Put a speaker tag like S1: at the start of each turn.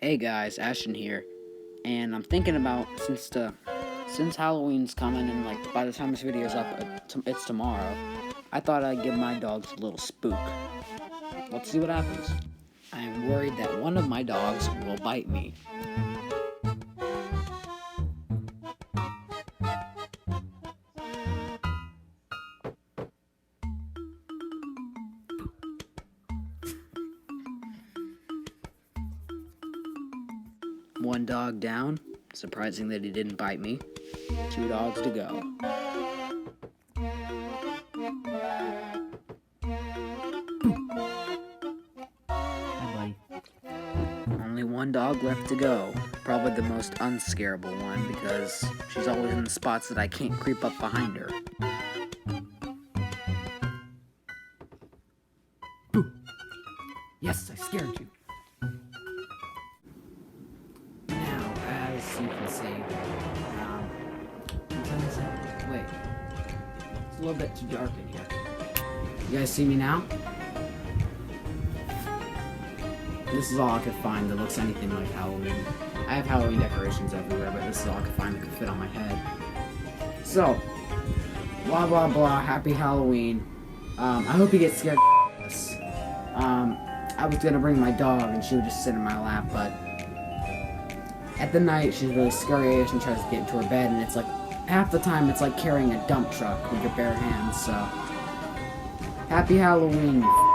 S1: Hey guys, Ashton here, and I'm thinking about since Halloween's coming and by the time this video's up, it's tomorrow. I thought I'd give my dogs a little spook. Let's see what happens. I am worried that one of my dogs will bite me. One dog down. Surprising that he didn't bite me. 2 dogs to go.
S2: Hi, buddy.
S1: Only 1 dog left to go. Probably the most unscarable one because she's always in the spots that I can't creep up behind her.
S2: Boo! Yes, I scared you. Now, as you can see, what time is it? Wait, it's a little bit too dark in here. You guys see me now? This is all I could find that looks anything like Halloween. I have Halloween decorations everywhere, but this is all I could find that could fit on my head. So, blah blah blah, happy Halloween. I hope you get scared of this. I was gonna bring my dog and she would just sit in my lap, but at the night she's really scary and she tries to get into her bed, and it's like, half the time it's like carrying a dump truck with your bare hands, so. Happy Halloween, you